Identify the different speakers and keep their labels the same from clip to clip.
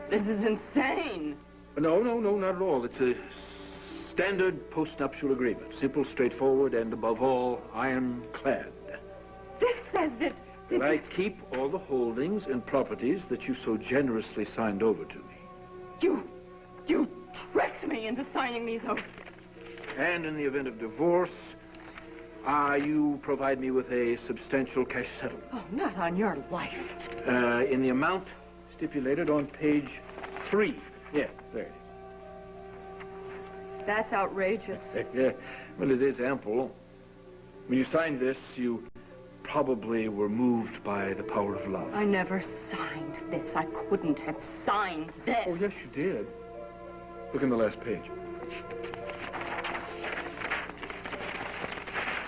Speaker 1: This is insane.
Speaker 2: No, not at all. It's a standard post-nuptial agreement. Simple, straightforward, and above all, ironclad.
Speaker 1: This says that
Speaker 2: I keep all the holdings and properties that you so generously signed over to me.
Speaker 1: You tricked me into signing these oaths.
Speaker 2: And in the event of divorce, you provide me with a substantial cash settlement.
Speaker 1: Oh, not on your life.
Speaker 2: In the amount stipulated on page 3. Yeah, there it is.
Speaker 1: That's outrageous.
Speaker 2: Yeah, well, it is ample. When you signed this, you probably were moved by the power of love.
Speaker 1: I never signed this. I couldn't have signed this.
Speaker 2: Oh, yes, you did. Look in the last page.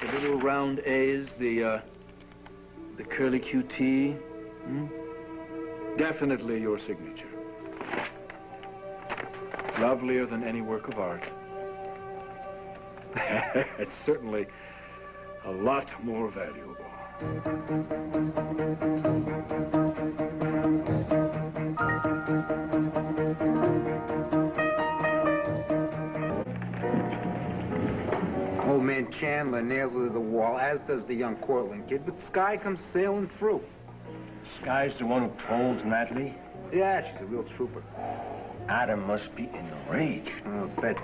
Speaker 2: The little round A's, the curly QT. Definitely your signature. Lovelier than any work of art. It's certainly a lot more valuable.
Speaker 3: Old man Chandler nails her to the wall, as does the young Cortland kid, but Sky comes sailing through.
Speaker 4: Sky's the one who told Natalie?
Speaker 3: Yeah, she's a real trooper.
Speaker 4: Adam must be enraged.
Speaker 3: I'll bet.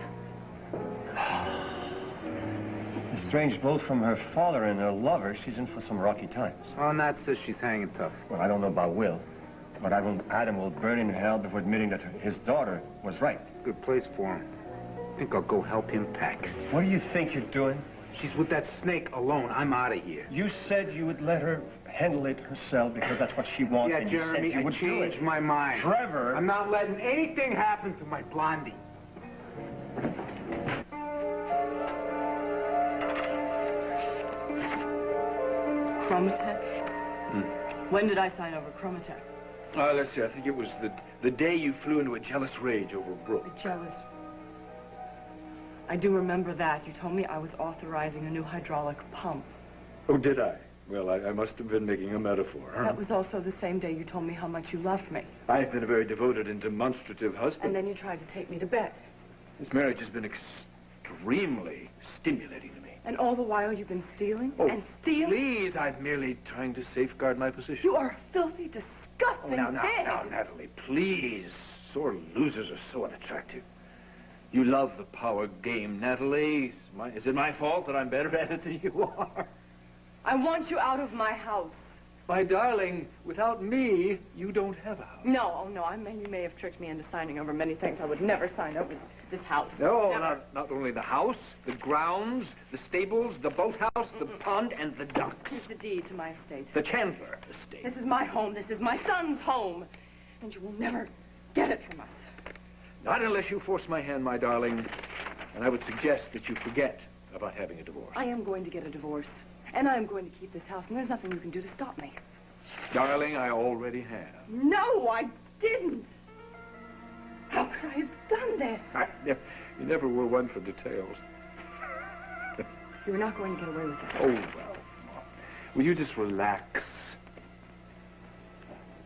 Speaker 4: Estranged both from her father and her lover, she's in for some rocky times.
Speaker 3: Oh, Nat says she's hanging tough.
Speaker 4: Well, I don't know about Will, but Adam will burn in hell before admitting that his daughter was right.
Speaker 3: Good place for him. I think I'll go help him pack.
Speaker 4: What do you think you're doing?
Speaker 3: She's with that snake alone. I'm out of here.
Speaker 4: You said you would let her handle it herself because that's what she wanted.
Speaker 3: Yeah,
Speaker 4: and you
Speaker 3: Jeremy,
Speaker 4: said you
Speaker 3: I
Speaker 4: would
Speaker 3: changed my mind.
Speaker 4: Trevor!
Speaker 3: I'm not letting anything happen to my blondie.
Speaker 1: Chromatec? When did I sign over Chromatec?
Speaker 2: Let's see, I think it was the day you flew into a jealous rage over Brooke.
Speaker 1: Jealous. I do remember that. You told me I was authorizing a new hydraulic pump.
Speaker 2: Oh, did I? Well, I must have been making a metaphor. Huh?
Speaker 1: That was also the same day you told me how much you loved me.
Speaker 2: I've been a very devoted and demonstrative husband.
Speaker 1: And then you tried to take me to bed.
Speaker 2: This marriage has been extremely stimulating to me.
Speaker 1: And all the while you've been stealing and stealing?
Speaker 2: Please, I'm merely trying to safeguard my position.
Speaker 1: You are a filthy, disgusting
Speaker 2: now,
Speaker 1: thing.
Speaker 2: now, Natalie, please. Sore losers are so unattractive. You love the power game, Natalie. Is it my fault that I'm better at it than you are?
Speaker 1: I want you out of my house.
Speaker 2: My darling, without me, you don't have a house.
Speaker 1: No, oh no, you may have tricked me into signing over many things. I would never sign over this house.
Speaker 2: No, not only the house, the grounds, the stables, the boathouse, the pond, and the ducks.
Speaker 1: Here's the deed to my estate.
Speaker 2: The Chandler estate.
Speaker 1: This is my home. This is my son's home. And you will never get it from us.
Speaker 2: Not unless you force my hand, my darling. And I would suggest that you forget about having a divorce.
Speaker 1: I am going to get a divorce. And I am going to keep this house. And there's nothing you can do to stop me.
Speaker 2: Darling, I already have.
Speaker 1: No, I didn't. How could I have done this?
Speaker 2: You never were one for details.
Speaker 1: You're not going to get away with this.
Speaker 2: Oh, well. Will you just relax?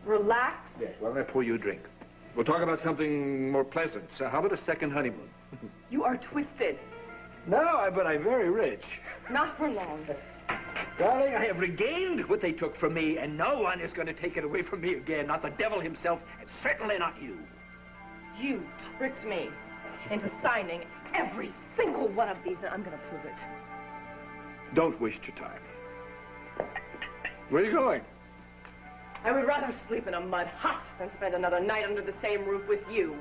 Speaker 1: Relax?
Speaker 2: Yes, well, let me pour you a drink. We'll talk about something more pleasant. So how about a second honeymoon?
Speaker 1: You are twisted.
Speaker 2: No, but I'm very rich.
Speaker 1: Not for long.
Speaker 2: Darling, I have regained what they took from me, and no one is going to take it away from me again. Not the devil himself, and certainly not you.
Speaker 1: You tricked me into signing every single one of these, and I'm going to prove it.
Speaker 2: Don't waste your time. Where are you going?
Speaker 1: I would rather sleep in a mud hut than spend another night under the same roof with you.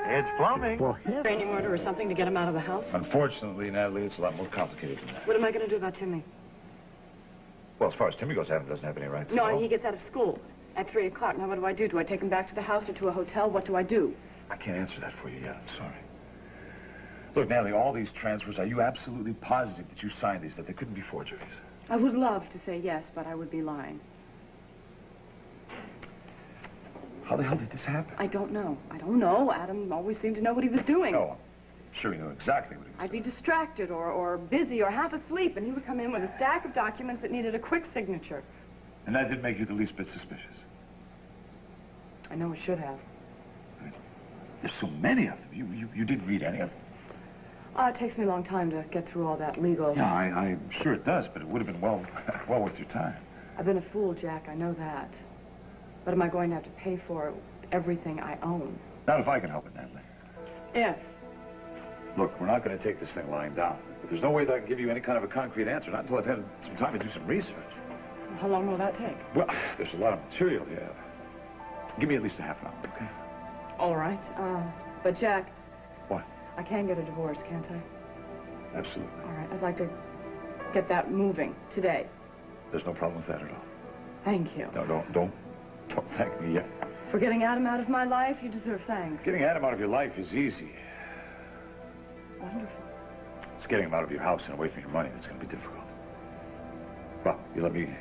Speaker 5: It's plumbing.
Speaker 6: Well,
Speaker 1: Training order or something to get him out of the house?
Speaker 5: Unfortunately, Natalie, it's a lot more complicated than that.
Speaker 1: What am I going to do about Timmy?
Speaker 5: Well, as far as Timmy goes, Adam doesn't have any rights at all.
Speaker 1: No, he gets out of school at 3 o'clock. Now, what do I do? Do I take him back to the house or to a hotel? What do I do?
Speaker 5: I can't answer that for you yet. I'm sorry. Look, Natalie, all these transfers, are you absolutely positive that you signed these, that they couldn't be forgeries?
Speaker 1: I would love to say yes, but I would be lying.
Speaker 5: How the hell did this happen?
Speaker 1: I don't know. I don't know. Adam always seemed to know what he was doing.
Speaker 5: No, I'm sure he knew exactly what he was
Speaker 1: I'd be
Speaker 5: doing.
Speaker 1: distracted or busy or half asleep, and he would come in with a stack of documents that needed a quick signature.
Speaker 5: And that didn't make you the least bit suspicious.
Speaker 1: I know it should have.
Speaker 5: There's so many of them. You didn't read any of them?
Speaker 1: It takes me a long time to get through all that legal.
Speaker 5: Yeah, I'm sure it does, but it would have been well worth your time.
Speaker 1: I've been a fool, Jack. I know that. But am I going to have to pay for everything I own?
Speaker 5: Not if I can help it, Natalie.
Speaker 1: If.
Speaker 5: Look, we're not going to take this thing lying down. But there's no way that I can give you any kind of a concrete answer, not until I've had some time to do some research.
Speaker 1: How long will that take?
Speaker 5: Well, there's a lot of material here. Give me at least a half an hour, okay?
Speaker 1: All right. But Jack...
Speaker 5: What?
Speaker 1: I can get a divorce, can't I?
Speaker 5: Absolutely.
Speaker 1: All right. I'd like to get that moving today.
Speaker 5: There's no problem with that at all.
Speaker 1: Thank you.
Speaker 5: No, don't thank me yet.
Speaker 1: For getting Adam out of my life, you deserve thanks.
Speaker 5: Getting Adam out of your life is easy.
Speaker 1: Wonderful.
Speaker 5: It's getting him out of your house and away from your money that's going to be difficult. Well,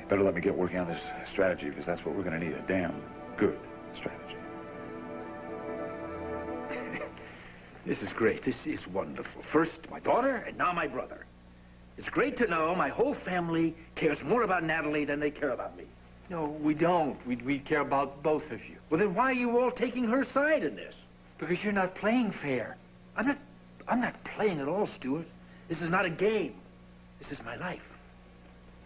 Speaker 5: better let me get working on this strategy, because that's what we're going to need, a damn good strategy.
Speaker 2: This is great. This is wonderful. First my daughter, and now my brother. It's great to know my whole family cares more about Natalie than they care about me.
Speaker 6: No, we don't. We care about both of you.
Speaker 2: Well, then why are you all taking her side in this?
Speaker 6: Because you're not playing fair.
Speaker 2: I'm not playing at all, Stuart. This is not a game. This is my life.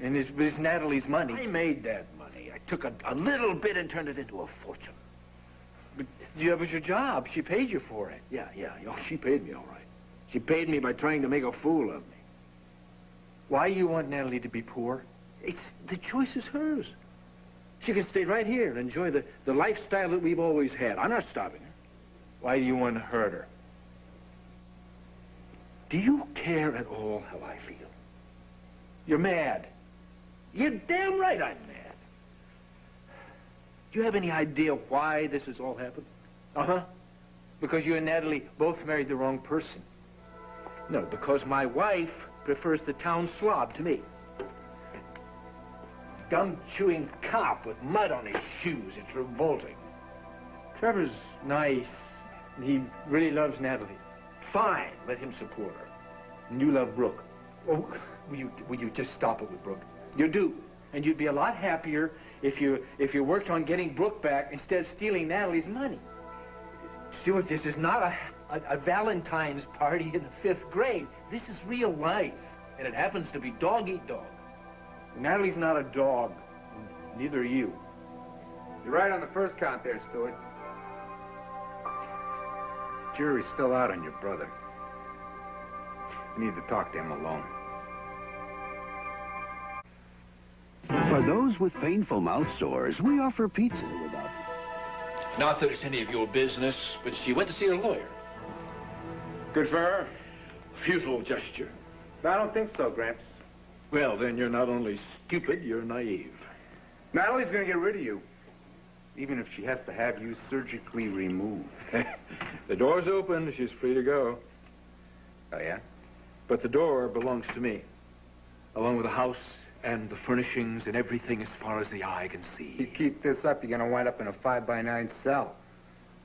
Speaker 6: And it's Natalie's money.
Speaker 2: I made that money. I took a little bit and turned it into a fortune.
Speaker 6: But it was your job. She paid you for it.
Speaker 2: Yeah. Oh, she paid me all right. She paid me by trying to make a fool of me.
Speaker 6: Why you want Natalie to be poor?
Speaker 2: The choice is hers. She can stay right here and enjoy the lifestyle that we've always had. I'm not stopping her.
Speaker 6: Why do you want to hurt her?
Speaker 2: Do you care at all how I feel?
Speaker 6: You're mad.
Speaker 2: You're damn right I'm mad. Do you have any idea why this has all happened?
Speaker 6: Uh-huh. Because you and Natalie both married the wrong person.
Speaker 2: No, because my wife prefers the town slob to me. Gum-chewing cop with mud on his shoes. It's revolting.
Speaker 6: Trevor's nice. He really loves Natalie.
Speaker 2: Fine, let him support her.
Speaker 6: And you love Brooke. Oh, will you just stop it with Brooke?
Speaker 2: You do.
Speaker 6: And you'd be a lot happier if you worked on getting Brooke back instead of stealing Natalie's money. Stuart, this is not a Valentine's party in the 5th grade. This is real life.
Speaker 2: And it happens to be dog-eat-dog.
Speaker 6: Natalie's not a dog. Neither are you.
Speaker 3: You're right on the first count there, Stuart. The jury's still out on your brother. You need to talk to him alone.
Speaker 7: For those with painful mouth sores, we offer pizza.
Speaker 2: Not that it's any of your business, but she went to see her lawyer. Good for her. Futile gesture.
Speaker 3: I don't think so, Gramps.
Speaker 2: Well, then you're not only stupid, you're naive.
Speaker 3: Natalie's gonna get rid of you. Even if she has to have you surgically removed.
Speaker 2: The door's open. She's free to go.
Speaker 3: Oh, yeah?
Speaker 2: But the door belongs to me, along with the house and the furnishings and everything as far as the eye can see.
Speaker 3: You keep this up, you're gonna wind up in a 5x9 cell.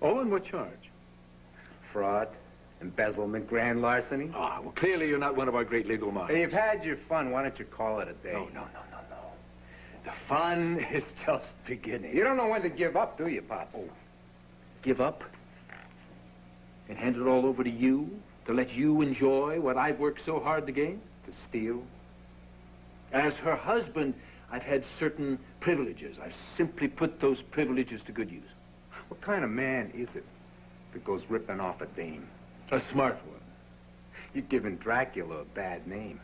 Speaker 2: Oh, and what charge?
Speaker 3: Fraud, embezzlement, grand larceny.
Speaker 2: Ah, well, clearly you're not one of our great legal minds.
Speaker 3: Hey, you've had your fun. Why don't you call it a day?
Speaker 2: No. The fun is just beginning.
Speaker 3: You don't know when to give up, do you, Pops?
Speaker 2: Oh. Give up? And hand it all over to you? To let you enjoy what I've worked so hard to gain?
Speaker 3: To steal?
Speaker 2: As her husband, I've had certain privileges. I've simply put those privileges to good use.
Speaker 3: What kind of man is it that goes ripping off a dame?
Speaker 2: A smart one.
Speaker 3: You're giving Dracula a bad name.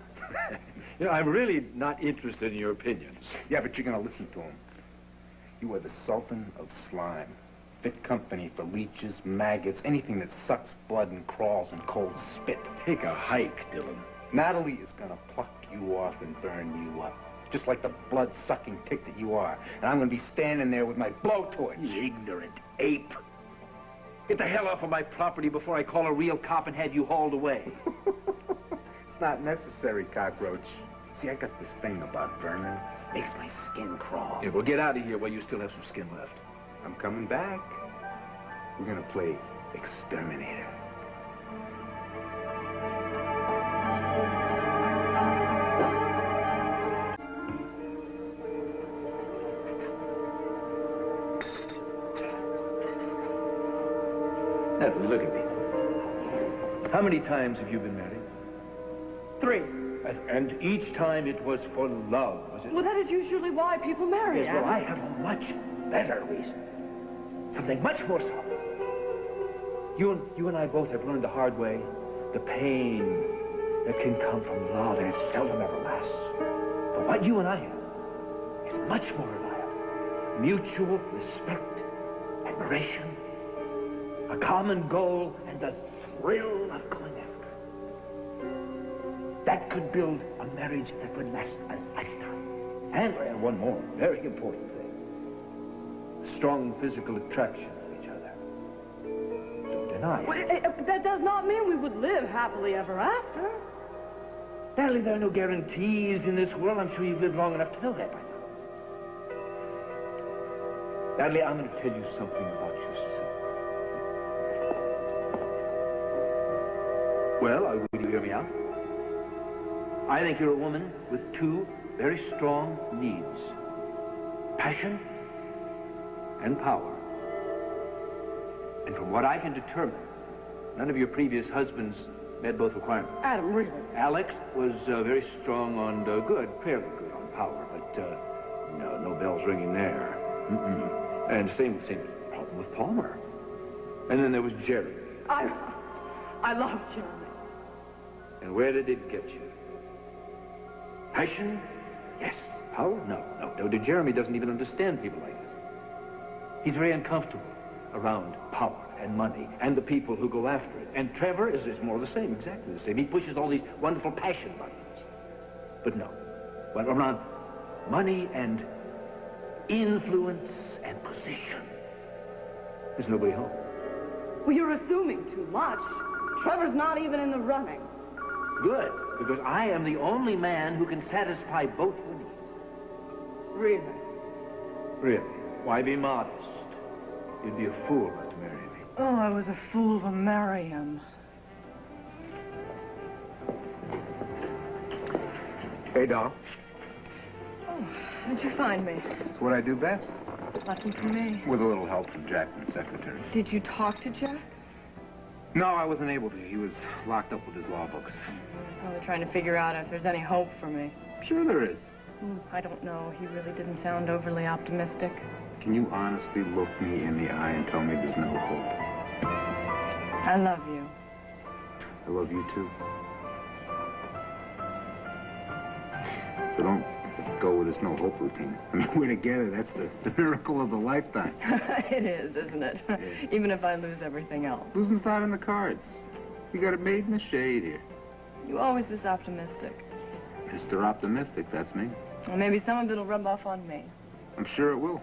Speaker 2: You know, I'm really not interested in your opinions.
Speaker 3: Yeah, but you're gonna listen to him. You are the Sultan of slime. Fit company for leeches, maggots, anything that sucks blood and crawls in cold spit.
Speaker 2: Take a hike, Dylan.
Speaker 3: Natalie is gonna pluck you off and burn you up. Just like the blood-sucking pig that you are. And I'm gonna be standing there with my blowtorch.
Speaker 2: You ignorant ape. Get the hell off of my property before I call a real cop and have you hauled away.
Speaker 3: It's not necessary, cockroach. See, I got this thing about vermin. Makes my skin crawl.
Speaker 2: Yeah, well, get out of here while you still have some skin left.
Speaker 3: I'm coming back. We're gonna play exterminator.
Speaker 2: Natalie, look at me. How many times have you been married?
Speaker 1: 3.
Speaker 2: And each time it was for love, was it?
Speaker 1: Well, that is usually why people marry.
Speaker 2: Yes, well, I have a much better reason. Something much more solid. You and I both have learned the hard way the pain that can come from love, and it seldom ever lasts. But what you and I have is much more reliable. Mutual respect, admiration, a common goal, and the thrill of going after it. That could build a marriage that would last a lifetime. And one more very important thing. Strong physical attraction to each other. Don't deny it.
Speaker 1: Well, that does not mean we would live happily ever after.
Speaker 2: Natalie, there are no guarantees in this world. I'm sure you've lived long enough to know that by now. Natalie, I'm going to tell you something about yourself. Well, will you hear me out? I think you're a woman with 2 very strong needs. Passion and power. And from what I can determine, none of your previous husbands met both requirements.
Speaker 1: Adam, really?
Speaker 2: Alex was very strong on fairly good on power, but no bells ringing there. And same problem with Palmer. And then there was Jerry.
Speaker 1: I love Jeremy.
Speaker 2: And where did it get you? Passion? Yes. Power? No. Jeremy doesn't even understand people like this. He's very uncomfortable around power and money and the people who go after it. And Trevor is more of the same, exactly the same. He pushes all these wonderful passion buttons. But no. When around money and influence and position, there's nobody home.
Speaker 1: Well, you're assuming too much. Trevor's not even in the running.
Speaker 2: Good, because I am the only man who can satisfy both your needs.
Speaker 1: Really?
Speaker 2: Really? Why be modest? You'd be a fool not to marry me.
Speaker 1: Oh, I was a fool to marry him.
Speaker 3: Hey, doll.
Speaker 1: Oh, how'd you find me?
Speaker 3: It's what I do best.
Speaker 1: Lucky for me.
Speaker 3: With a little help from Jackson's secretary.
Speaker 1: Did you talk to Jack?
Speaker 3: No, I wasn't able to. He was locked up with his law books.
Speaker 1: Probably trying to figure out if there's any hope for me.
Speaker 3: Sure there is.
Speaker 1: I don't know. He really didn't sound overly optimistic.
Speaker 3: Can you honestly look me in the eye and tell me there's no hope?
Speaker 1: I love you.
Speaker 3: I love you too. So don't go with this no hope routine. I mean, we're together. That's the miracle of a lifetime.
Speaker 1: It is, isn't it?
Speaker 3: Yeah.
Speaker 1: Even if I lose everything else.
Speaker 3: Losing's not in the cards. We got it made in the shade here.
Speaker 1: You always this optimistic.
Speaker 3: Mr. Optimistic, that's me.
Speaker 1: Well, maybe some of it'll rub off on me.
Speaker 3: I'm sure it will.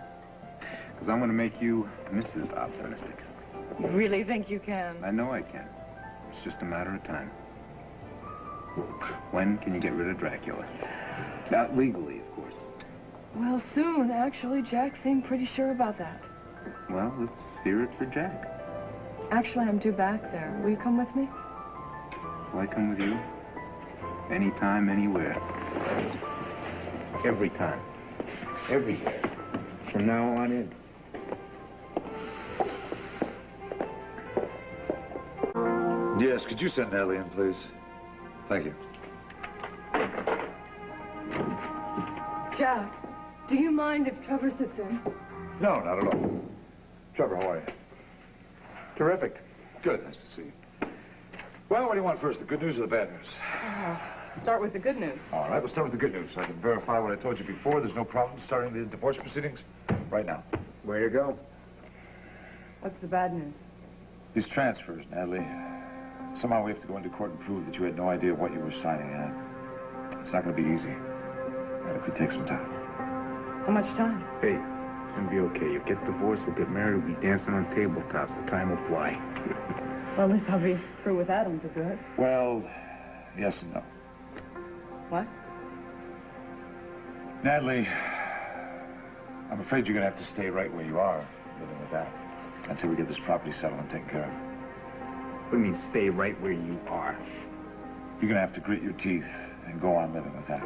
Speaker 3: Because I'm going to make you Mrs. Optimistic.
Speaker 1: You really think you can?
Speaker 3: I know I can. It's just a matter of time. When can you get rid of Dracula? Not legally, of course.
Speaker 1: Well, soon, actually. Jack seemed pretty sure about that.
Speaker 3: Well, let's hear it for Jack.
Speaker 1: Actually, I'm due back there. Will you come with me?
Speaker 3: Will I come with you? Anytime, anywhere. Every time. Everywhere. From now on in.
Speaker 5: Yes, could you send Natalie in, please? Thank you.
Speaker 1: Jack, do you mind if Trevor sits in?
Speaker 5: No, not at all. Trevor, how are you?
Speaker 3: Terrific.
Speaker 5: Good, nice to see you. Well, what do you want first, the good news or the bad news?
Speaker 1: Start with the good news.
Speaker 5: All right, we'll start with the good news. I can verify what I told you before. There's no problem starting the divorce proceedings right now.
Speaker 3: Way to go.
Speaker 1: What's the bad news?
Speaker 5: These transfers, Natalie. Somehow we have to go into court and prove that you had no idea what you were signing in. It's not going to be easy. And it could take some time.
Speaker 1: How much time?
Speaker 3: Hey, it's going to be okay. You'll get divorced, we'll get married, we'll be dancing on tabletops. The time will fly.
Speaker 1: Well, at least I'll be through with Adam for good.
Speaker 5: Well, yes and no.
Speaker 1: What?
Speaker 5: Natalie, I'm afraid you're going to have to stay right where you are. living with that. Until we get this property settled and taken care of.
Speaker 3: What do you mean, stay right where you are?
Speaker 5: You're gonna have to grit your teeth and go on living with that.